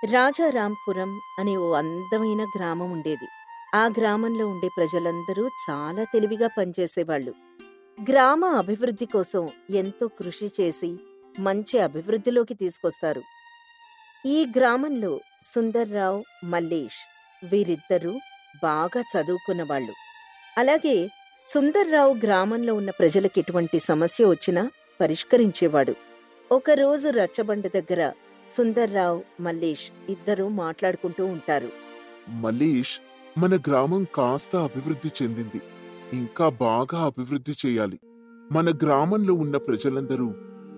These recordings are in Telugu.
రాజారాంపురం అనే ఓ అందమైన గ్రామం ఉండేది. ఆ గ్రామంలో ఉండే ప్రజలందరూ చాలా తెలివిగా పనిచేసేవాళ్ళు. గ్రామ అభివృద్ధి కోసం ఎంతో కృషి చేసి మంచి అభివృద్ధిలోకి తీసుకొస్తారు. ఈ గ్రామంలో సుందర్రావు, మల్లేష్ వీరిద్దరూ బాగా చదువుకున్నవాళ్ళు. అలాగే సుందర్రావు గ్రామంలో ఉన్న ప్రజలకు ఎటువంటి సమస్య వచ్చినా పరిష్కరించేవాడు. ఒకరోజు రచ్చబండ దగ్గర సుందర్రావు, మల్లేష్ ఇద్దరూ మాట్లాడుకుంటూ ఉంటారు. మల్లేష్, మన గ్రామం కాస్త అభివృద్ధి చెందింది. ఇంకా బాగా అభివృద్ధి చేయాలి. మన గ్రామంలో ఉన్న ప్రజలందరూ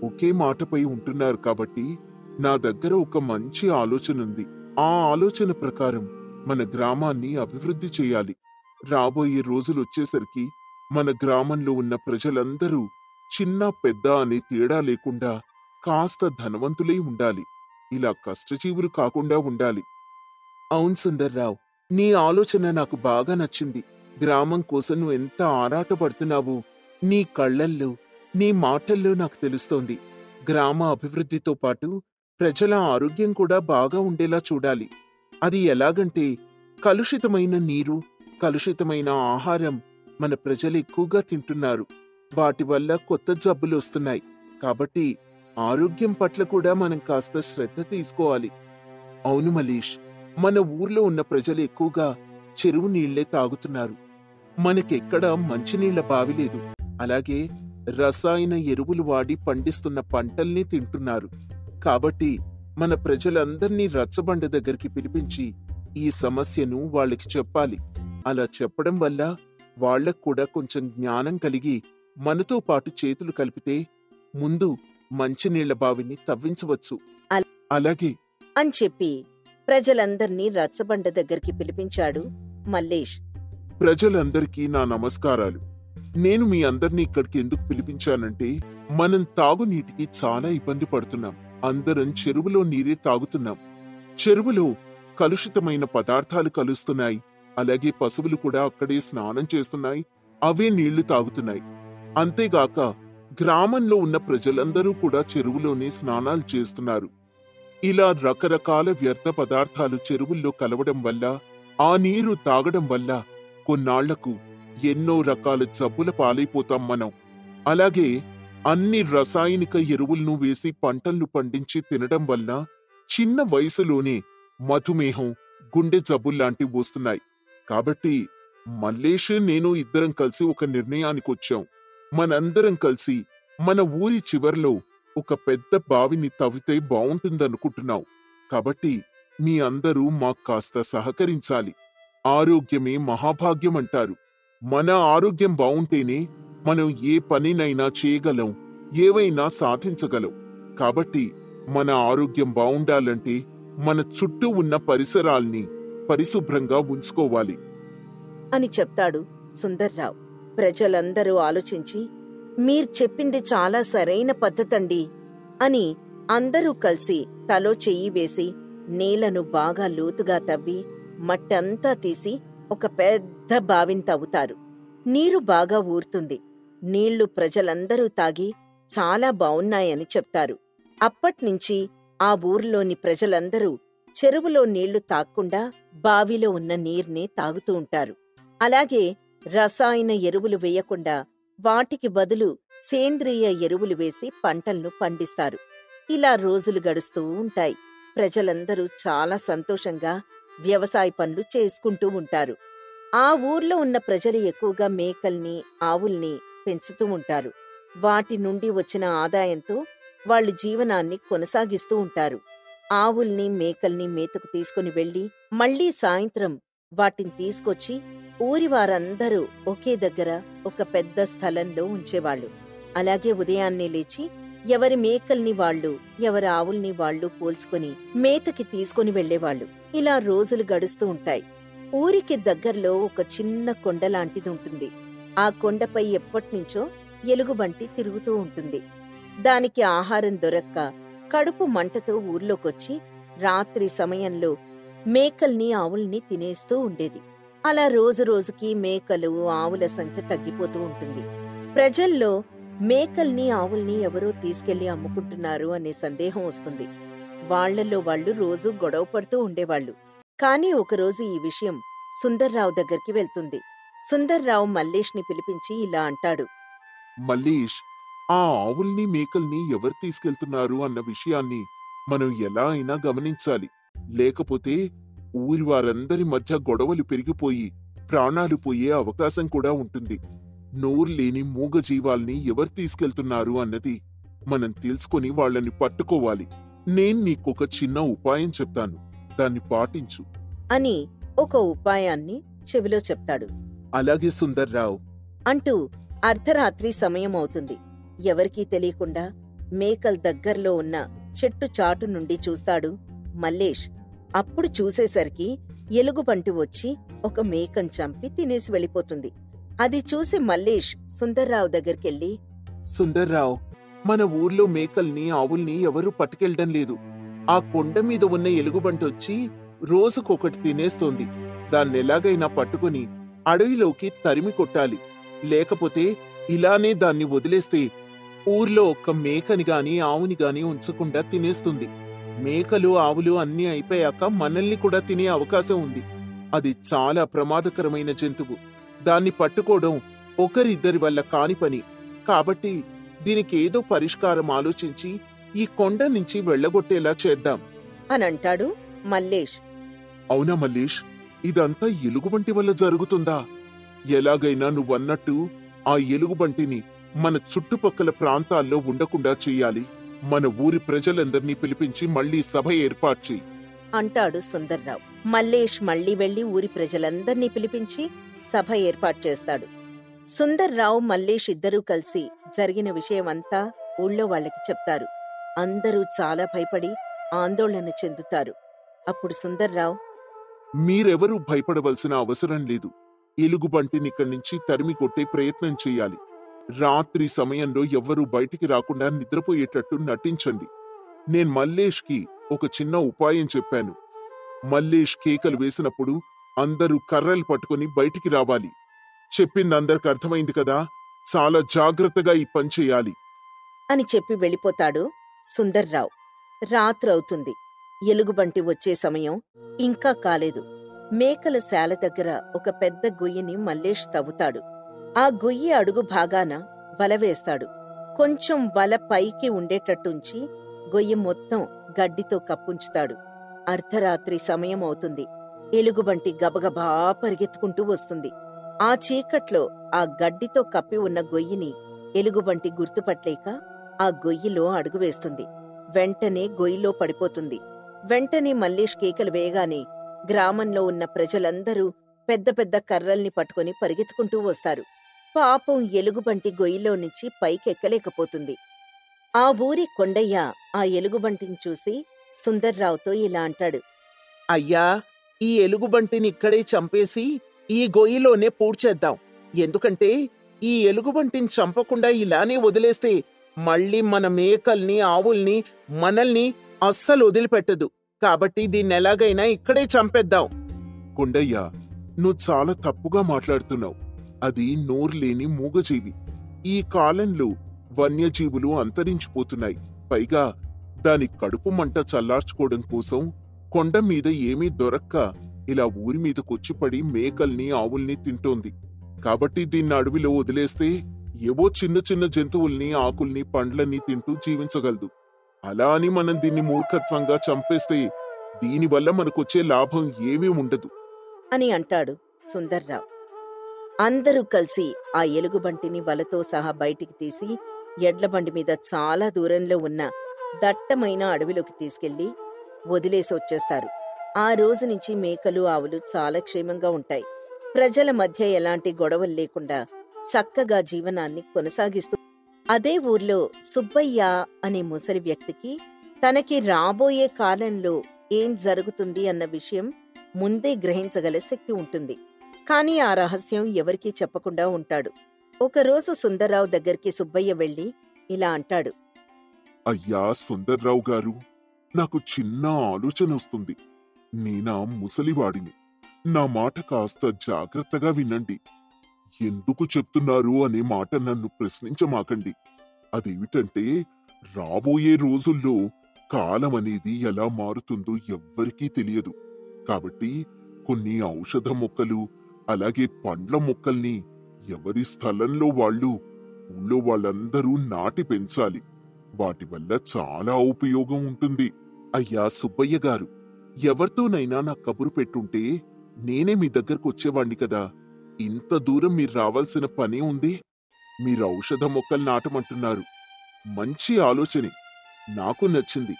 ఒకే మాటపై ఉంటున్నారు కాబట్టి నా దగ్గర ఒక మంచి ఆలోచనుంది. ఆ ఆలోచన ప్రకారం మన గ్రామాన్ని అభివృద్ధి చేయాలి. రాబోయే రోజులొచ్చేసరికి మన గ్రామంలో ఉన్న ప్రజలందరూ చిన్న పెద్ద అనే తేడా లేకుండా కాస్త ధనవంతులై ఉండాలి. ఇలా కష్టజీవులు కాకుండా ఉండాలి. అవును సుందర్రావు, నీ ఆలోచన నాకు బాగా నచ్చింది. గ్రామం కోసం నువ్వు ఎంత ఆరాటపడుతున్నావో నీ కళ్ళల్లో, నీ మాటల్లో నాకు తెలుస్తోంది. గ్రామ అభివృద్ధితో పాటు ప్రజల ఆరోగ్యం కూడా బాగా ఉండేలా చూడాలి. అది ఎలాగంటే, కలుషితమైన నీరు, కలుషితమైన ఆహారం మన ప్రజలు ఎక్కువగా తింటున్నారు. వాటి వల్ల కొత్త జబ్బులు వస్తున్నాయి. కాబట్టి ఆరోగ్యం పట్ల కూడా మనం కాస్త శ్రద్ధ తీసుకోవాలి. అవును మల్లేష్, మన ఊర్లో ఉన్న ప్రజలు ఎక్కువగా చెరువు నీళ్లే తాగుతున్నారు. మనకెక్కడ మంచినీళ్ల బావి లేదు. అలాగే రసాయన ఎరువులు వాడి పండిస్తున్న పంటల్ని తింటున్నారు. కాబట్టి మన ప్రజలందర్నీ రచ్చబండ దగ్గరికి పిలిపించి ఈ సమస్యను వాళ్ళకి చెప్పాలి. అలా చెప్పడం వల్ల వాళ్లకు కూడా కొంచెం జ్ఞానం కలిగి మనతో పాటు చేతులు కలిపితే ముందు మంచినీళ్ల బావిని తవ్వించవచ్చు. అలాగే అని చెప్పి ప్రజలందర్నీ రచ్చబండ దగ్గరికి పిలిపించాడు మల్లేష్. ప్రజలందరికీ నా నమస్కారాలు. నేను మీ అందర్నీ ఇక్కడికి ఎందుకు పిలిపించానంటే, మనం తాగునీటికి చాలా ఇబ్బంది పడుతున్నాం. అందరం చెరువులో నీరే తాగుతున్నాం. చెరువులో కలుషితమైన పదార్థాలు కలుస్తున్నాయి. అలాగే పశువులు కూడా అక్కడే స్నానం చేస్తున్నాయి. అవే నీళ్లు తాగుతున్నాయి. అంతేగాక గ్రామంలో ఉన్న ప్రజలందరూ కూడా చెరువులోనే స్నానాలు చేస్తున్నారు. ఇలా రకరకాల వ్యర్థ పదార్థాలు చెరువుల్లో కలవడం వల్ల, ఆ నీరు తాగడం వల్ల కొన్నాళ్లకు ఎన్నో రకాల జబ్బుల పాలైపోతాం మనం. అలాగే అన్ని రసాయనిక ఎరువులను వేసి పంటలను పండించి తినడం వల్ల చిన్న వయసులోనే మధుమేహం, గుండె జబ్బుల్లాంటివి వస్తున్నాయి. కాబట్టి మల్లేష్, నేను ఇద్దరం కలిసి ఒక నిర్ణయానికొచ్చాం. మనందరం కలిసి మన ఊరి చివర్లో ఒక పెద్ద బావిని తవ్వితే బావుంటుందనుకుంటున్నావు. కాబట్టి మీ అందరూ మాకు కాస్త సహకరించాలి. ఆరోగ్యమే మహాభాగ్యం అంటారు. మన ఆరోగ్యం బావుంటేనే మనం ఏ పనినైనా చేయగలం, ఏవైనా సాధించగలం. కాబట్టి మన ఆరోగ్యం బావుండాలంటే మన చుట్టూ ఉన్న పరిసరాల్ని పరిశుభ్రంగా ఉంచుకోవాలి అని చెప్తాడు సుందర్రావు. ప్రజలందరూ ఆలోచించి, మీరు చెప్పింది చాలా సరైన పద్ధతండి అని అందరూ కలిసి తలో చెయ్యి వేసి నేలను బాగా లోతుగా తవ్వి మట్టంతా తీసి ఒక పెద్ద బావిని తవ్వుతారు. నీరు బాగా ఊరుతుంది. నీళ్లు ప్రజలందరూ తాగి చాలా బావున్నాయని చెప్తారు. అప్పట్నుంచి ఆ ఊర్లోని ప్రజలందరూ చెరువులో నీళ్లు తాక్కుండా బావిలో ఉన్న నీర్నే తాగుతూ ఉంటారు. అలాగే రసాయన ఎరువులు వేయకుండా వాటికి బదులు సేంద్రియ ఎరువులు వేసి పంటలను పండిస్తారు. ఇలా రోజులు గడుస్తూ ఉంటాయి. ప్రజలందరూ చాలా సంతోషంగా వ్యవసాయ పనులు చేసుకుంటూ ఉంటారు. ఆ ఊర్లో ఉన్న ప్రజలు ఎక్కువగా మేకల్ని, ఆవుల్ని పెంచుతూ ఉంటారు. వాటి నుండి వచ్చిన ఆదాయంతో వాళ్ళు జీవనాన్ని కొనసాగిస్తూ ఉంటారు. ఆవుల్ని, మేకల్ని మేతకు తీసుకుని వెళ్లి మళ్లీ సాయంత్రం వాటిని తీసుకొచ్చి ఊరి వారందరూ ఒకే దగ్గర ఒక పెద్ద స్థలంలో ఉంచేవాళ్లు. అలాగే ఉదయాన్నే లేచి ఎవరి మేకల్ని వాళ్ళు, ఎవరి ఆవుల్ని వాళ్ళు పోల్చుకుని మేతకి తీసుకుని వెళ్లేవాళ్లు. ఇలా రోజులు గడుస్తూ ఉంటాయి. ఊరికి దగ్గర్లో ఒక చిన్న కొండలాంటిది ఉంటుంది. ఆ కొండపై ఎప్పట్నుంచో ఎలుగుబంటి తిరుగుతూ ఉంటుంది. దానికి ఆహారం దొరక్క కడుపు మంటతో ఊర్లోకొచ్చి రాత్రి సమయంలో మేకల్ని, ఆవుల్ని తినేస్తూ ఉండేది. అలా రోజురోజుకి మేకలు, ఆవుల సంఖ్య తగ్గిపోతూ ఉంటుంది. ప్రజల్లో మేకల్ని, ఆవుల్ని ఎవరో తీసుకెళ్లి అమ్ముకుంటున్నారు అనే సందేహం వస్తుంది. వాళ్లలో వాళ్ళు రోజూ గొడవ పడుతూ ఉండేవాళ్లు. కాని ఒకరోజు ఈ విషయం సుందర్రావు దగ్గరికి వెళ్తుంది. సుందర్రావు మల్లేష్ని పిలిపించి ఇలా అంటాడు. మల్లేష్, ఆ ఆవుల్ని మేకల్ని ఎవరు తీసుకెళ్తున్నారు అన్న విషయాన్ని మనం ఎలా అయినా గమనించాలి. లేకపోతే ఊరి వారందరి మధ్య గొడవలు పెరిగిపోయి ప్రాణాలు పోయే అవకాశం కూడా ఉంటుంది. నోరు లేని మూగ జీవాల్ని ఎవరు తీసుకెళ్తున్నారు అన్నది మనం తెలుసుకొని వాళ్ళని పట్టుకోవాలి. నేను నీకొక చిన్న ఉపాయం చెప్తాను, దాన్ని పాటించు అని ఒక ఉపాయాన్ని చెవిలో చెప్తాడు. అలాగే సుందర్రావు అంటూ అర్ధరాత్రి సమయమవుతుంది. ఎవరికీ తెలియకుండా మేకల్ దగ్గర్లో ఉన్న చెట్టు చాటు నుండి చూస్తాడు మల్లేష్. అప్పుడు చూసేసరికి ఎలుగుబంటి వచ్చి ఒక మేకను చంపి తినేసి వెళ్ళిపోతుంది. అది చూసి మల్లేష్ సుందర్రావు దగ్గరికెళ్ళి, సుందర్రావు, మన ఊర్లో మేకల్ని ఆవుల్ని ఎవరూ పట్టుకెళ్ళడం లేదు. ఆ కొండ మీద ఉన్న ఎలుగుబంటి వచ్చి రోజుకొకటి తినేస్తోంది. దాన్నెలాగైనా పట్టుకుని అడవిలోకి తరిమి కొట్టాలి. లేకపోతే ఇలానే దాన్ని వదిలేస్తే ఊర్లో ఒక్క మేకని గాని ఆవుని గాని ఉంచకుండా తినేస్తుంది. మేకలు ఆవులు అన్నీ అయిపోయాక మనల్ని కూడా తినే అవకాశం ఉంది. అది చాలా ప్రమాదకరమైన జంతువు. దాన్ని పట్టుకోవడం ఒకరిద్దరి వల్ల కాని పని. కాబట్టి దీనికేదో పరిష్కారం ఆలోచించి ఈ కొండ నుంచి వెళ్లగొట్టేలా చేద్దాం అనంటాడు మల్లేష్. అవునా మల్లేష్, ఇదంతా ఎలుగుబంటి వల్ల జరుగుతుందా? ఎలాగైనా నువ్వన్నట్టు ఆ ఎలుగుబంటిని మన చుట్టుపక్కల ప్రాంతాల్లో ఉండకుండా చెయ్యాలి. మన ఊరి ప్రజలందర్నీ పిలిపించి మళ్లీ సభ ఏర్పాటు చెయ్యి అంటాడు సుందర్రావు. మల్లేష్ మళ్లీ వెళ్లి ఊరి ప్రజలందర్నీ పిలిపించి సభ ఏర్పాటు చేస్తాడు. సుందర్రావు మల్లేష్ ఇద్దరూ కలిసి జరిగిన విషయమంతా ఊళ్ళో వాళ్ళకి చెప్తారు. అందరూ చాలా భయపడి ఆందోళన చెందుతారు. అప్పుడు సుందర్రావు, మీరెవరూ భయపడవలసిన అవసరం లేదు. ఎలుగుబంటినిక్కడి నుంచి తరిమి కొట్టే ప్రయత్నం చెయ్యాలి. రాత్రి సమయంలో ఎవ్వరూ బయటికి రాకుండా నిద్రపోయేటట్టు నటించండి. నేను మల్లేష్కి ఒక చిన్న ఉపాయం చెప్పాను. మల్లేష్ కేకలు వేసినప్పుడు అందరూ కర్రలు పట్టుకుని బయటికి రావాలి. చెప్పిందందరికి అర్థమైంది కదా? చాలా జాగ్రత్తగా ఈ పని చెయ్యాలి అని చెప్పి వెళ్ళిపోతాడు సుందర్రావు. రాత్రవుతుంది. ఎలుగుబంటి వచ్చే సమయం ఇంకా కాలేదు. మేకల శాల దగ్గర ఒక పెద్ద గొయ్యిని మల్లేష్ తవ్వుతాడు. ఆ గొయ్యి అడుగు భాగాన వల వేస్తాడు. కొంచెం వల పైకి ఉండేటట్టుంచి గొయ్యి మొత్తం గడ్డితో కప్పుంచుతాడు. అర్ధరాత్రి సమయం అవుతుంది. ఎలుగుబంటి గబగబా పరిగెత్తుకుంటూ వస్తుంది. ఆ చీకట్లో ఆ గడ్డితో కప్పి ఉన్న గొయ్యిని ఎలుగుబంటి గుర్తుపట్టలేక ఆ గొయ్యిలో అడుగువేస్తుంది. వెంటనే గొయ్యిలో పడిపోతుంది. వెంటనే మల్లేష్ కేకలు వేయగానే గ్రామంలో ఉన్న ప్రజలందరూ పెద్ద పెద్ద కర్రల్ని పట్టుకుని పరిగెత్తుకుంటూ వస్తారు. పాపం ఎలుగుబంటి గొయ్యిలో నుంచి పైకెక్కలేకపోతుంది. ఆ ఊరి కొండయ్య ఆ ఎలుగుబంటిని చూసి సుందర్రావుతో ఇలా అంటాడు. అయ్యా, ఈ ఎలుగుబంటిని ఇక్కడే చంపేసి ఈ గొయ్యిలోనే పూడ్చేద్దాం. ఎందుకంటే ఈ ఎలుగుబంటిని చంపకుండా ఇలానే వదిలేస్తే మళ్ళీ మన మేకల్ని ఆవుల్ని మనల్ని అస్సలు వదిలిపెట్టదు. కాబట్టి దీన్నెలాగైనా ఇక్కడే చంపేద్దాం. కొండయ్య, నువ్వు చాలా తప్పుగా మాట్లాడుతున్నావు. అది నోరులేని మూగజీవి. ఈ కాలంలో వన్యజీవులు అంతరించిపోతున్నాయి. పైగా దాని కడుపు మంట చల్లార్చుకోవడం కోసం కొండ మీద ఏమీ దొరక్క ఇలా ఊరి మీదకొచ్చిపడి మేకల్ని ఆవుల్ని తింటోంది. కాబట్టి దీన్ని అడవిలో వదిలేస్తే ఏవో చిన్న చిన్న జంతువుల్ని ఆకుల్ని పండ్లన్నీ తింటూ జీవించగలదు. అలా అని మనం దీన్ని మూర్ఖత్వంగా చంపేస్తే దీనివల్ల మనకొచ్చే లాభం ఏమీ ఉండదు అని అంటాడు సుందర్రావు. అందరూ కలిసి ఆ ఎలుగుబంటిని వలతో సహా బయటికి తీసి ఎడ్లబండి మీద చాలా దూరంలో ఉన్న దట్టమైన అడవిలోకి తీసుకెళ్లి వదిలేసి వచ్చేస్తారు. ఆ రోజు నుంచి మేకలు ఆవులు చాలా క్షేమంగా ఉంటాయి. ప్రజల మధ్య ఎలాంటి గొడవలు లేకుండా చక్కగా జీవనాన్ని కొనసాగిస్తూ అదే ఊర్లో సుబ్బయ్య అనే ముసలి వ్యక్తికి తనకి రాబోయే కాలంలో ఏం జరుగుతుంది అన్న విషయం ముందే గ్రహించగల శక్తి ఉంటుంది. కాని ఆ రహస్యం ఎవరికీ చెప్పకుండా ఉంటాడు. ఒకరోజు సుందర్రావు దగ్గరికి సుబ్బయ్య వెళ్లి ఇలా అంటాడు. అయ్యా సుందర్రావు గారు, నాకు చిన్న ఆలోచన వస్తుంది. నేనా ముసలివాడిని. నా మాట కాస్త జాగ్రత్తగా వినండి. ఎందుకు చెప్తున్నారు అనే మాట నన్ను ప్రశ్నించమాకండి. అదేమిటంటే, రాబోయే రోజుల్లో కాలం అనేది ఎలా మారుతుందో ఎవ్వరికీ తెలియదు. కాబట్టి కొన్ని ఔషధ మొక్కలు అలాగే పండ్ల మొక్కల్ని ఎవరి స్థలంలో వాళ్ళు ఊళ్ళో వాళ్ళందరూ నాటి పెంచాలి. వాటి వల్ల చాలా ఉపయోగం ఉంటుంది. అయ్యా సుబ్బయ్య గారు, ఎవరితోనైనా నా కబురు పెట్టుంటే నేనే మీ దగ్గరకు వచ్చేవాణ్ణి కదా. ఇంత దూరం మీరు రావాల్సిన పనే ఉంది. మీరు ఔషధ మొక్కలు నాటమంటున్నారు. మంచి ఆలోచనే, నాకు నచ్చింది.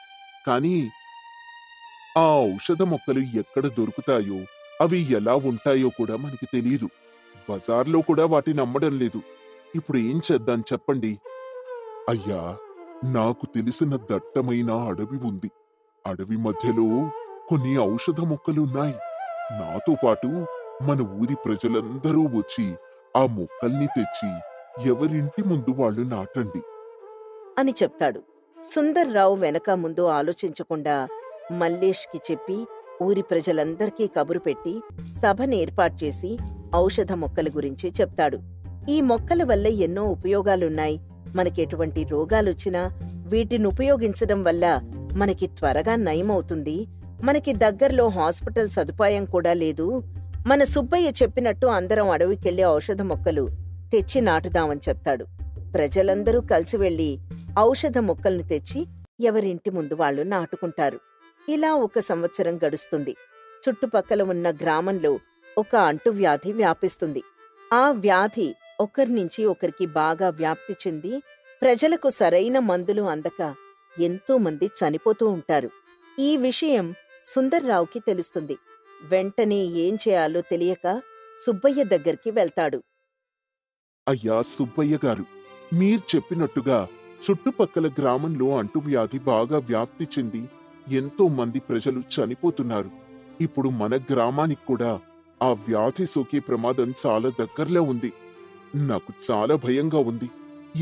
కానీ ఆ ఔషధ మొక్కలు ఎక్కడ దొరుకుతాయో, అవి ఎలా ఉంటాయో కూడా మనకి తెలియదు. బజార్లో కూడా వాటిని అమ్మడం లేదు. ఇప్పుడు ఏం చేద్దాం చెప్పండి. అయ్యా, నాకు తెలిసిన దట్టమైన అడవి ఉంది. అడవి మధ్యలో కొన్ని ఔషధ మొక్కలున్నాయి. నాతో పాటు మన ఊరి ప్రజలందరూ వచ్చి ఆ మొక్కల్ని తెచ్చి ఎవరింటి ముందు వాళ్ళు నాటండి అని చెప్తాడు. సుందర్రావు వెనక ముందు ఆలోచించకుండా మల్లేష్కి చెప్పి ఊరి ప్రజలందరికీ కబురు పెట్టి సభని ఏర్పాటు చేసి ఔషధ మొక్కల గురించి చెప్తాడు. ఈ మొక్కల వల్ల ఎన్నో ఉపయోగాలున్నాయి. మనకెటువంటి రోగాలొచ్చినా వీటిని ఉపయోగించడం వల్ల మనకి త్వరగా నయమవుతుంది. మనకి దగ్గర్లో హాస్పిటల్ సదుపాయం కూడా లేదు. మన సుబ్బయ్య చెప్పినట్టు అందరం అడవికెళ్లి ఔషధ మొక్కలు తెచ్చి నాటుదామని చెప్తాడు. ప్రజలందరూ కలిసి వెళ్లి ఔషధ మొక్కల్ని తెచ్చి ఎవరింటి ముందు వాళ్ళు నాటుకుంటారు. ఇలా 1 సంవత్సరం గడుస్తుంది. చుట్టుపక్కల ఉన్న గ్రామంలో ఒక అంటువ్యాధి వ్యాపిస్తుంది. ఆ వ్యాధి ఒకరినుంచి ఒకరికి బాగా వ్యాప్తి చెంది ప్రజలకు సరైన మందులు అందక ఎంతో మంది చనిపోతూ ఉంటారు. ఈ విషయం సుందర్రావుకి తెలుస్తుంది. వెంటనే ఏం చేయాలో తెలియక సుబ్బయ్య దగ్గరికి వెళ్తాడు. అయ్యా సుబ్బయ్య గారు, మీరు చెప్పినట్టుగా చుట్టుపక్కల గ్రామంలో అంటువ్యాధి బాగా వ్యాప్తి చెంది ఎంతో మంది ప్రజలు చనిపోతున్నారు. ఇప్పుడు మన గ్రామానికి కూడా ఆ వ్యాధి సోకే ప్రమాదం చాలా దగ్గరలో ఉంది. నాకు చాలా భయంగా ఉంది.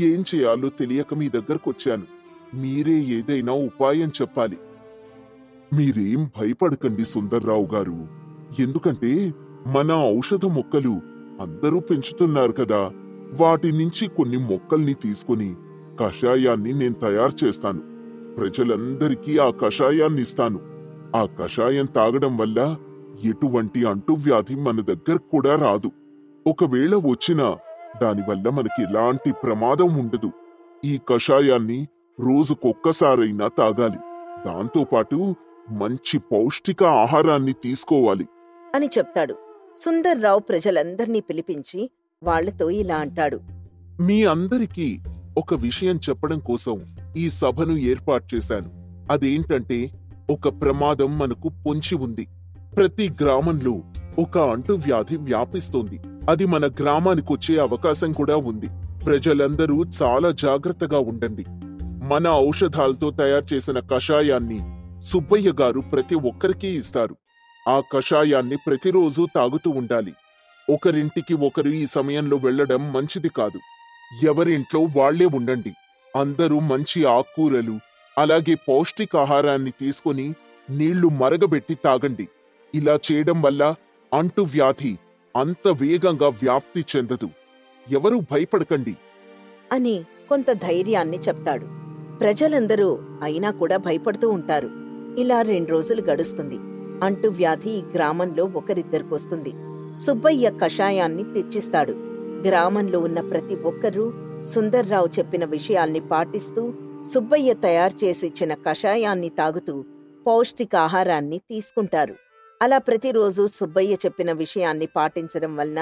ఏం చేయాలో తెలియక మీ దగ్గరకొచ్చాను. మీరే ఏదైనా ఉపాయం చెప్పాలి. మీరేం భయపడకండి సుందర్రావు గారు. ఎందుకంటే మన ఔషధ మొక్కలు అందరూ పెంచుతున్నారు కదా. వాటి నుంచి కొన్ని మొక్కల్ని తీసుకుని కషాయాన్ని నేను తయారు చేస్తాను. ప్రజలందరికీ ఆ కషాయాన్ని ఇస్తాను. ఆ కషాయం తాగడం వల్ల ఎటువంటి అంటువ్యాధి మన దగ్గరకు కూడా రాదు. ఒకవేళ వచ్చినా దానివల్ల మనకి ఎలాంటి ప్రమాదం ఉండదు. ఈ కషాయాన్ని రోజుకొక్కసారైనా తాగాలి. దాంతోపాటు మంచి పౌష్టిక ఆహారాన్ని తీసుకోవాలి అని చెప్తాడు. సుందర్రావు ప్రజలందర్నీ పిలిపించి వాళ్లతో ఇలా అంటాడు. మీ అందరికీ ఒక విషయం చెప్పడం కోసం ఈ సభను ఏర్పాటు చేశాను. అదేంటంటే, ఒక ప్రమాదం మనకు పొంచి ఉంది. ప్రతి గ్రామంలో ఒక అంటువ్యాధి వ్యాపిస్తోంది. అది మన గ్రామానికొచ్చే అవకాశం కూడా ఉంది. ప్రజలందరూ చాలా జాగ్రత్తగా ఉండండి. మన ఔషధాలతో తయారు చేసిన కషాయాన్ని సుబ్బయ్య గారు ప్రతి ఒక్కరికీ ఇస్తారు. ఆ కషాయాన్ని ప్రతిరోజూ తాగుతూ ఉండాలి. ఒకరింటికి ఒకరు ఈ సమయంలో వెళ్లడం మంచిది కాదు. ఎవరింట్లో వాళ్లే ఉండండి. అందరూ మంచి ఆకుకూరలు అలాగే పౌష్టికాహారాన్ని తీసుకుని నీళ్లు మరగబెట్టి తాగండి. ఇలా చేయడం వల్ల అంటువ్యాధి అంత వేగంగా వ్యాప్తి చెందదు. ఎవరూ భయపడకండి అని కొంత ధైర్యాన్ని చెప్తాడు. ప్రజలందరూ అయినా కూడా భయపడుతూ ఉంటారు. ఇలా 2 రోజులు గడుస్తుంది. అంటువ్యాధి ఈ గ్రామంలో ఒకరిద్దరికొస్తుంది. సుబ్బయ్య కషాయాన్ని తెచ్చిస్తాడు. గ్రామంలో ఉన్న ప్రతి ఒక్కరూ సుందర్రావు చెప్పిన విషయాల్ని పాటిస్తూ సుబ్బయ్య తయారు చేసిచ్చిన కషాయాన్ని తాగుతూ పౌష్టికాహారాన్ని తీసుకుంటారు. అలా ప్రతిరోజు సుబ్బయ్య చెప్పిన విషయాన్ని పాటించడం వలన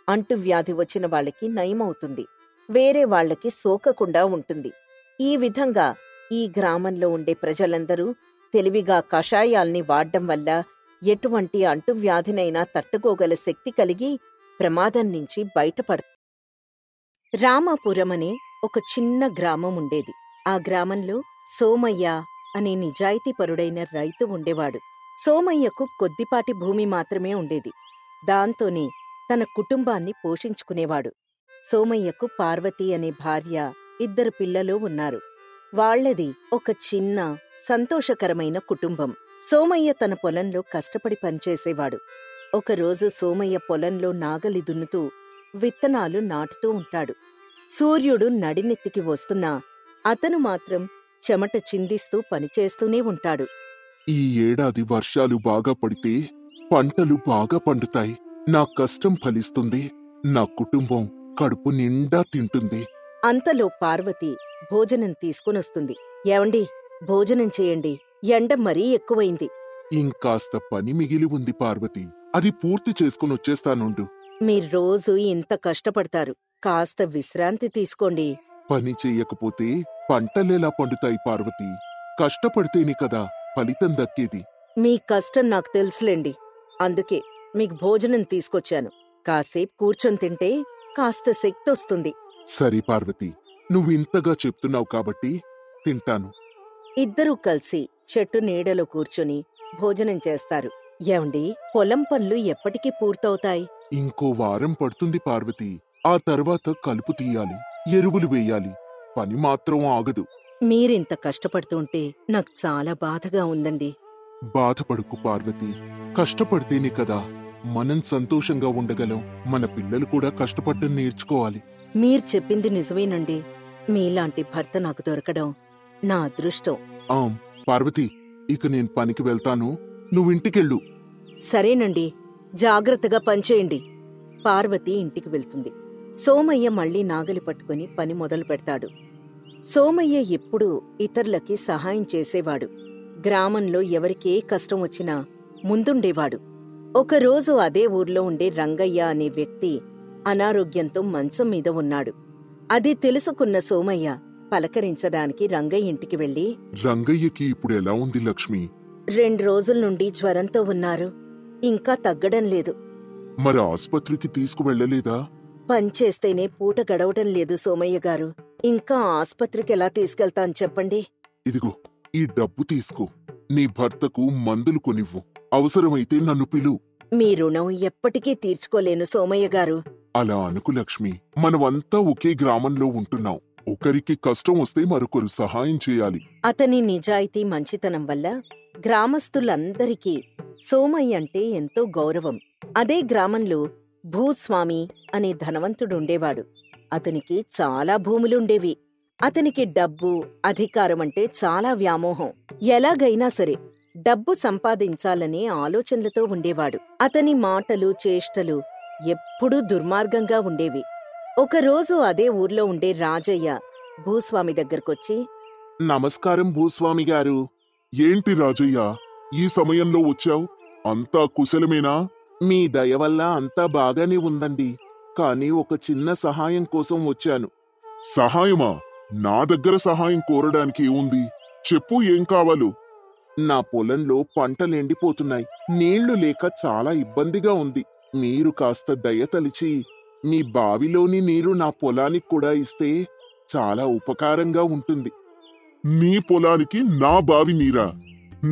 అంటువ్యాధి వచ్చిన వాళ్ళకి నయమవుతుంది. వేరే వాళ్లకి సోకకుండా ఉంటుంది. ఈ విధంగా ఈ గ్రామంలో ఉండే ప్రజలందరూ తెలివిగా కషాయాల్ని వాడ్డం వల్ల ఎటువంటి అంటువ్యాధినైనా తట్టుకోగల శక్తి కలిగి ప్రమాదం నుంచి బయటపడతారు. రామాపురం అనే ఒక చిన్న గ్రామం ఉండేది. ఆ గ్రామంలో సోమయ్య అనే నిజాయితీపరుడైన రైతు ఉండేవాడు. సోమయ్యకు కొద్దిపాటి భూమి మాత్రమే ఉండేది. దాంతోనే తన కుటుంబాన్ని పోషించుకునేవాడు. సోమయ్యకు పార్వతి అనే భార్య, 2 పిల్లలు ఉన్నారు. వాళ్లది ఒక చిన్న సంతోషకరమైన కుటుంబం. సోమయ్య తన పొలంలో కష్టపడి పనిచేసేవాడు. ఒకరోజు సోమయ్య పొలంలో నాగలి దున్నుతూ విత్తనాలు నాటుతూ ఉంటాడు. సూర్యుడు నడినెత్తికి వస్తున్నా అతను మాత్రం చెమట చిందిస్తూ పనిచేస్తూనే ఉంటాడు. ఈ ఏడాది వర్షాలు బాగా పడితే పంటలు బాగా పండుతాయి. నా కష్టం ఫలిస్తుంది. నా కుటుంబం కడుపు నిండా తింటుంది. అంతలో పార్వతి భోజనం తీసుకునొస్తుంది. ఏవండి, భోజనం చేయండి, ఎండ మరీ ఎక్కువైంది. ఇంకాస్త పని మిగిలి ఉంది పార్వతి. అది పూర్తి చేసుకునొచ్చేస్తానుండు. మీర్రోజు ఇంత కష్టపడతారు, కాస్త విశ్రాంతి తీసుకోండి. పని చెయ్యకపోతే పంటలెలా పండుతాయి పార్వతి? కష్టపడితేనే కదా ఫలితం దక్కేది. మీ కష్టం నాకు తెలుసులేండి. అందుకే మీకు భోజనం తీసుకొచ్చాను. కాసేపు కూర్చొని తింటే కాస్త శక్తొస్తుంది. సరే పార్వతి, నువ్వింతగా చెప్తున్నావు కాబట్టి తింటాను. ఇద్దరూ కలిసి చెట్టు నీడలో కూర్చొని భోజనం చేస్తారు. ఏవండి, పొలం పనులు ఎప్పటికి పూర్తవుతాయి? ఇంకో వారం పడుతుంది పార్వతి. ఆ తర్వాత కలుపు తీయాలి, ఎరువులు వేయాలి. పని మాత్రం ఆగదు. మీరింత కష్టపడుతుంటే నాకు చాలా బాధగా ఉందండి. బాధపడుకు పార్వతి. కష్టపడితేనే కదా మనం సంతోషంగా ఉండగలం. మన పిల్లలు కూడా కష్టపడటం నేర్చుకోవాలి. మీరు చెప్పింది నిజమేనండి. మీలాంటి భర్త నాకు దొరకడం నా అదృష్టం. పార్వతి, ఇక నేను పనికి వెళ్తాను. నువ్వింటికెళ్ళు. సరేనండి, జాగ్రత్తగా పనిచేయండి. పార్వతి ఇంటికి వెళ్తుంది. సోమయ్య మళ్లీ నాగలి పట్టుకుని పని మొదలు పెడతాడు. సోమయ్య ఎప్పుడూ ఇతరులకి సహాయం చేసేవాడు. గ్రామంలో ఎవరికే కష్టం వచ్చినా ముందుండేవాడు. ఒకరోజు అదే ఊర్లో ఉండే రంగయ్య అనే వ్యక్తి అనారోగ్యంతో మంచం మీద ఉన్నాడు. అది తెలుసుకున్న సోమయ్య పలకరించడానికి రంగయ్య ఇంటికి వెళ్లి, రంగయ్యకి ఇప్పుడు ఎలా ఉంది లక్ష్మి? 2 రోజుల నుండి జ్వరంతో ఉన్నారు. ఇంకా తగ్గడం లేదు. మరి ఆస్పత్రికి తీసుకువెళ్లలేదా? పనిచేస్తేనే పూట గడవటం లేదు సోమయ్య గారు. ఇంకా ఆస్పత్రికి ఎలా తీసుకెళ్తాను చెప్పండి? ఇదిగో, ఈ డబ్బు తీసుకో. నీ భర్తకు మందులు కొనివ్వు. అవసరమైతే నన్ను పిలు. మీ రుణం ఎప్పటికీ తీర్చుకోలేను సోమయ్య గారు. అలా అనుకు లక్ష్మి. మనమంతా ఒకే గ్రామంలో ఉంటున్నాం. ఒకరికి కష్టం వస్తే మరొకరు సహాయం చేయాలి. అతని నిజాయితీ మంచితనం వల్ల గ్రామస్తులందరికీ సోమయ్య అంటే ఎంతో గౌరవం. అదే గ్రామంలో భూస్వామి అనే ధనవంతుడుండేవాడు. అతనికి చాలా భూములుండేవి. అతనికి డబ్బు, అధికారం అంటే చాలా వ్యామోహం. ఎలాగైనా సరే డబ్బు సంపాదించాలనే ఆలోచనలతో ఉండేవాడు. అతని మాటలు, చేష్టలు ఎప్పుడూ దుర్మార్గంగా ఉండేవి. ఒకరోజు అదే ఊర్లో ఉండే రాజయ్య భూస్వామి దగ్గరకొచ్చి, నమస్కారం భూస్వామి గారు. ఏంటి రాజయ్య, ఈ సమయంలో వచ్చావు? అంతా కుశలమేనా? మీ దయవల్ల అంతా బాగానే ఉందండి. కాని ఒక చిన్న సహాయం కోసం వచ్చాను. సహాయమా? నా దగ్గర సహాయం కోరడానికి ఏముంది? చెప్పు, ఏం కావాలు? నా పొలంలో పంటలెండిపోతున్నాయి. నీళ్లు లేక చాలా ఇబ్బందిగా ఉంది. మీరు కాస్త దయతలిచి మీ బావిలోని నీరు నా పొలానికి కూడా ఇస్తే చాలా ఉపకారంగా ఉంటుంది. నీ పొలానికి నా బావి నీరా?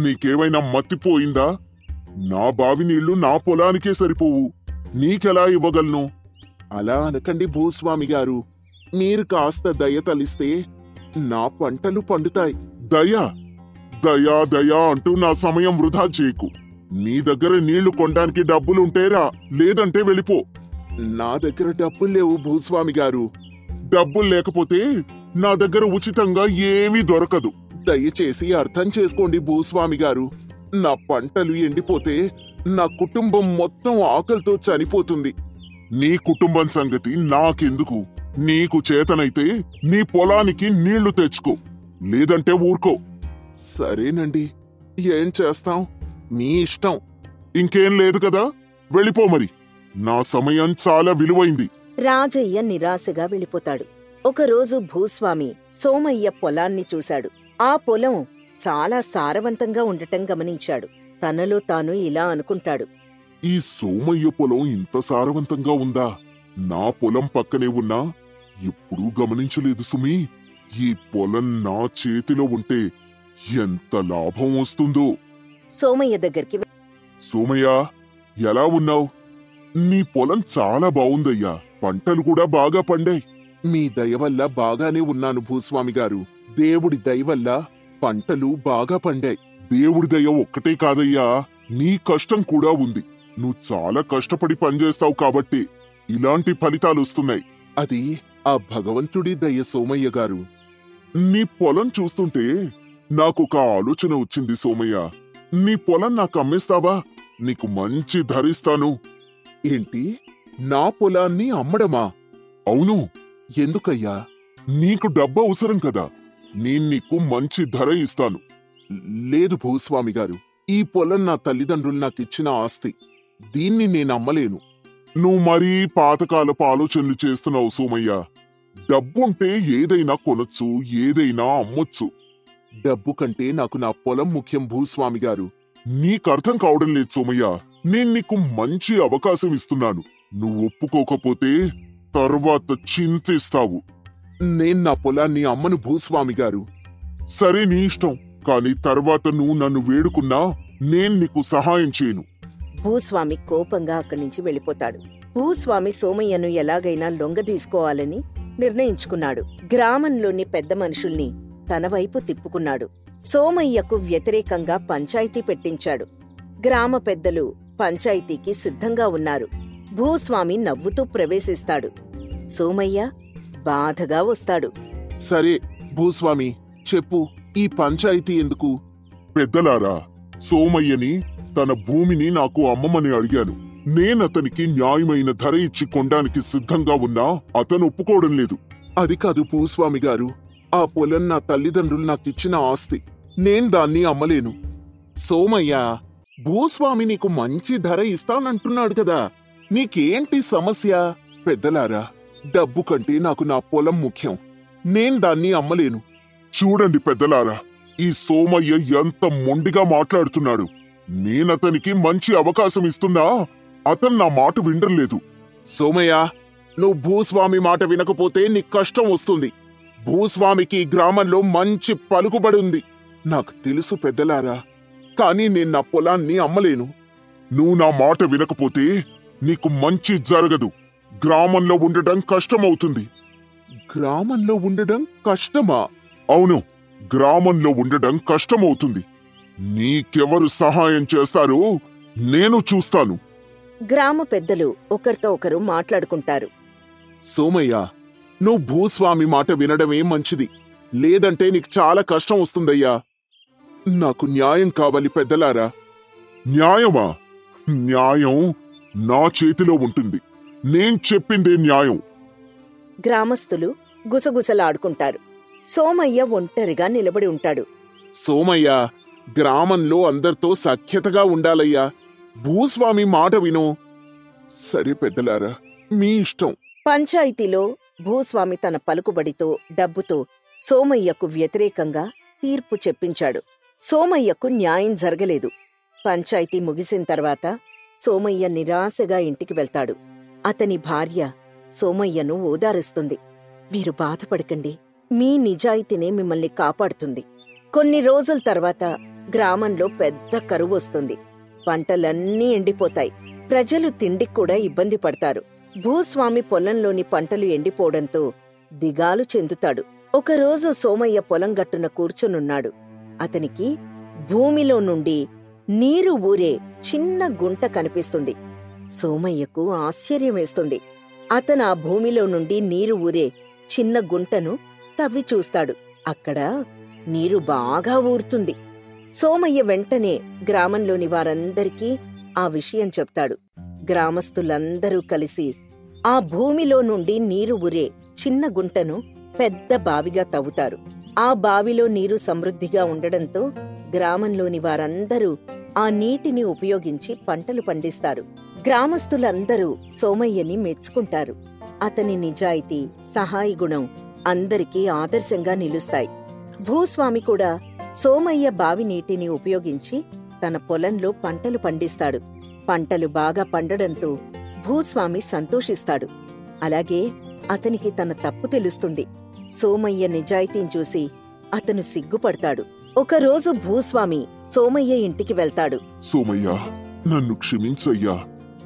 నీకేమైనా మత్తిపోయిందా? నా బావి నీళ్లు నా పొలానికే సరిపోవు. నీకెలా ఇవ్వగలను? అలా అనకండి భూస్వామి గారు. మీరు కాస్త దయ తలిస్తే నా పంటలు పండుతాయి. దయా దయా దయా అంటూ నా సమయం వృధా చేయకు. నీ దగ్గర నీళ్లు కొనడానికి డబ్బులుంటేరా, లేదంటే వెళ్ళిపో. నా దగ్గర డబ్బులు లేవు భూస్వామి గారు. డబ్బులు లేకపోతే నా దగ్గర ఉచితంగా ఏమీ దొరకదు. దయచేసి అర్థం చేసుకోండి భూస్వామి గారు. నా పంటలు ఎండిపోతే నా కుటుంబం మొత్తం ఆకలితో చనిపోతుంది. నీ కుటుంబం సంగతి నాకెందుకు? నీకు చేతనైతే నీ పొలానికి నీళ్లు తెచ్చుకో, లేదంటే ఊరుకో. సరేనండి, ఏం చేస్తాం? మీ ఇష్టం. ఇంకేం లేదు కదా, వెళ్ళిపో మరి. నా సమయం చాలా విలువైంది. రాజయ్య నిరాశగా వెళ్ళిపోతాడు. ఒకరోజు భూస్వామి సోమయ్య పొలాన్ని చూశాడు. ఆ పొలం చాలా సారవంతంగా ఉండటం గమనించాడు. తనలో తాను ఇలా అనుకుంటాడు, ఈ సోమయ్య పొలం ఇంత సారవంతంగా ఉందా? నా పొలం పక్కనే ఉన్నా ఎప్పుడూ గమనించలేదు సుమీ. ఈ పొలం నా చేతిలో ఉంటే ఎంత లాభం వస్తుందో. సోమయ్య దగ్గరికి సోమయ్య, ఎలా ఉన్నావు? నీ పొలం చాలా బావుందయ్యా. పంటలు కూడా బాగా పండాయి. మీ దయవల్ల బాగానే ఉన్నాను భూస్వామి గారు. దేవుడి దయవల్ల పంటలు బాగా పండాయి. దేవుడి దయ ఒక్కటే కాదయ్యా, నీ కష్టం కూడా ఉంది. నువ్వు చాలా కష్టపడి పనిచేస్తావు కాబట్టి ఇలాంటి ఫలితాలొస్తున్నాయి. అది ఆ భగవంతుడి దయ సోమయ్య గారు. నీ పొలం చూస్తుంటే నాకొక ఆలోచన వచ్చింది సోమయ్య. నీ పొలం నాకు అమ్మేస్తావా? నీకు మంచి ధర ఇస్తాను. ఏంటి, నా పొలాన్ని అమ్మడమా? అవును. ఎందుకయ్యా? నీకు డబ్బు అవసరం కదా, నేను నీకు మంచి ధర ఇస్తాను. లేదు భూస్వామి గారు, ఈ పొలం నా తల్లిదండ్రులు నాకిచ్చిన ఆస్తి. దీన్ని నేనమ్మలేను. నువ్వు మరీ పాతకాలపు ఆలోచనలు చేస్తున్నావు సోమయ్య. డబ్బుంటే ఏదైనా కొనొచ్చు, ఏదైనా అమ్మొచ్చు. డబ్బు కంటే నాకు నా పొలం ముఖ్యం భూస్వామి గారు. నీకర్థం కావడం లేదు సోమయ్య. నేను నీకు మంచి అవకాశం ఇస్తున్నాను. నువ్వు ఒప్పుకోకపోతే తర్వాత చింతిస్తావు. నేను నా పొలాన్ని అమ్మను భూస్వామి గారు. సరే, నీ ఇష్టం. కాని తర్వాత నువ్వు నన్ను వేడుకున్నా నేను నీకు సహాయం చేయను. భూస్వామి కోపంగా అక్కడి నుంచి వెళ్ళిపోతాడు. భూస్వామి సోమయ్యను ఎలాగైనా లొంగదీసుకోవాలని నిర్ణయించుకున్నాడు. గ్రామంలోని పెద్ద మనుషుల్ని తన వైపు తిప్పుకున్నాడు. సోమయ్యకు వ్యతిరేకంగా పంచాయతీ పెట్టించాడు. గ్రామ పెద్దలు పంచాయతీకి సిద్ధంగా ఉన్నారు. భూస్వామి నవ్వుతూ ప్రవేశిస్తాడు. సోమయ్య బాధగా వస్తాడు. సరే భూస్వామి, చెప్పు, ఈ పంచాయతీ ఎందుకు? పెద్దలారా, సోమయ్యని తన భూమిని నాకు అమ్మమని అడిగాను. నేనతనికి న్యాయమైన ధర ఇచ్చి కొనడానికి సిద్ధంగా ఉన్నా అతను ఒప్పుకోవడం లేదు. అది కాదు భూస్వామి గారు, ఆ పొలం నా తల్లిదండ్రులు నాకిచ్చిన ఆస్తి. నేను దాన్ని అమ్మలేను. సోమయ్య, భూస్వామి నీకు మంచి ధర ఇస్తానంటున్నాడు కదా, నీకేంటి సమస్య? పెద్దలారా, డబ్బు కంటే నాకు నా పొలం ముఖ్యం. నేను దాన్ని అమ్మలేను. చూడండి పెద్దలారా, ఈ సోమయ్య ఎంత మొండిగా మాట్లాడుతున్నాడు. నేనతనికి మంచి అవకాశం ఇస్తున్నా అతను నా మాట వినడం. సోమయ్య, నువ్వు భూస్వామి మాట వినకపోతే నీకు కష్టం వస్తుంది. భూస్వామికి ఈ గ్రామంలో మంచి పలుకుబడి ఉంది. నాకు తెలుసు పెద్దలారా, కానీ నేను నా పొలాన్ని అమ్మలేను. నువ్వు నా మాట వినకపోతే నీకు మంచి జరగదు. గ్రామంలో ఉండటం కష్టమవుతుంది. గ్రామంలో ఉండడం కష్టమా? అవును, గ్రామంలో ఉండడం కష్టమవుతుంది. నీకెవరు సహాయం చేస్తారో నేను చూస్తాను. గ్రామ పెద్దలు ఒకరితో ఒకరు మాట్లాడుకుంటారు. సోమయ్య, నువ్వు భూస్వామి మాట వినడమే మంచిది. లేదంటే నీకు చాలా కష్టం వస్తుందయ్యా. నాకు న్యాయం కావాలి పెద్దలారా. న్యాయమా? న్యాయం నా చేతిలో ఉంటుంది. నేను చెప్పిందే న్యాయం. గ్రామస్తులు గుసగుసలాడుకుంటారు. సోమయ్య ఒంటరిగా నిలబడి ఉంటాడు. సోమయ్య, గ్రామంలో అందరితో సఖ్యతగా ఉండాలయ్యా. భూస్వామి మాట విను. సరే పెద్దలారా, మీ ఇష్టం. పంచాయతీలో భూస్వామి తన పలుకుబడితో, డబ్బుతో సోమయ్యకు వ్యతిరేకంగా తీర్పు చెప్పించాడు. సోమయ్యకు న్యాయం జరగలేదు. పంచాయతీ ముగిసిన తర్వాత సోమయ్య నిరాశగా ఇంటికి వెళ్తాడు. అతని భార్య సోమయ్యను ఓదారుస్తుంది. మీరు బాధపడకండి, మీ నిజాయితీనే మిమ్మల్ని కాపాడుతుంది. కొన్ని రోజుల తర్వాత గ్రామంలో పెద్ద కరువు వస్తుంది. పంటలన్నీ ఎండిపోతాయి. ప్రజలు తిండికి కూడా ఇబ్బంది పడతారు. భూస్వామి పొలంలోని పంటలు ఎండిపోవడంతో దిగాలు చెందుతాడు. ఒకరోజు సోమయ్య పొలం గట్టున కూర్చునున్నాడు. అతనికి భూమిలో నుండి నీరు ఊరే చిన్న గుంట కనిపిస్తుంది. సోమయ్యకు ఆశ్చర్యమేస్తుంది. అతను ఆ భూమిలో నుండి నీరు ఊరే చిన్న గుంటను తవ్వి చూస్తాడు. అక్కడ నీరు బాగా ఊరుతుంది. సోమయ్య వెంటనే గ్రామంలోని వారందరికీ ఆ విషయం చెప్తాడు. గ్రామస్తులందరూ కలిసి ఆ భూమిలో నుండి నీరు ఊరే చిన్న గుంటను పెద్ద బావిగా తవ్వుతారు. ఆ బావిలో నీరు సమృద్ధిగా ఉండడంతో గ్రామంలోని వారందరూ ఆ నీటిని ఉపయోగించి పంటలు పండిస్తారు. గ్రామస్తులందరూ సోమయ్యని మెచ్చుకుంటారు. అతని నిజాయితీ, సహాయ గుణం అందరికీ ఆదర్శంగా నిలుస్తాయి. భూస్వామి కూడా సోమయ్య బావి నీటిని ఉపయోగించి తన పొలంలో పంటలు పండిస్తాడు. పంటలు బాగా పండడంతో భూస్వామి సంతోషిస్తాడు. అలాగే అతనికి తన తప్పు తెలుస్తుంది. సోమయ్య నిజాయితీని చూసి అతను సిగ్గుపడతాడు. ఒకరోజు భూస్వామి సోమయ్య ఇంటికి వెళ్తాడు. సోమయ్య, నన్ను క్షమించయ్యా.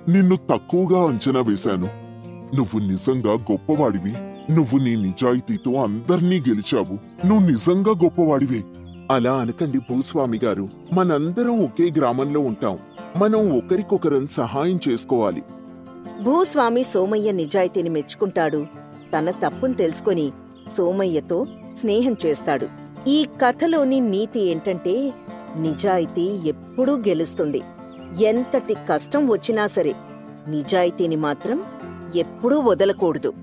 నిన్ను తక్కువగా అంచనా వేశాను. నువ్వు నిజంగా గొప్పవాడివి. నువ్వు నీ నిజాయితీతో అందర్నీ గెలిచావు. నువ్వు నిజంగా గొప్పవాడివే. అలా అనకండి భూస్వామి గారు. మనందరం ఒకే గ్రామంలో ఉంటాం. మనం ఒకరికొకరం సహాయం చేసుకోవాలి. భూస్వామి సోమయ్య నిజాయితీని మెచ్చుకుంటాడు. తన తప్పును తెలుసుకొని సోమయ్యతో స్నేహం చేస్తాడు. ఈ కథలోని నీతి ఏంటంటే, నిజాయితీ ఎప్పుడూ గెలుస్తుంది. ఎంతటి కష్టం వచ్చినా సరే నిజాయితీని మాత్రం ఎప్పుడూ వదలకూడదు.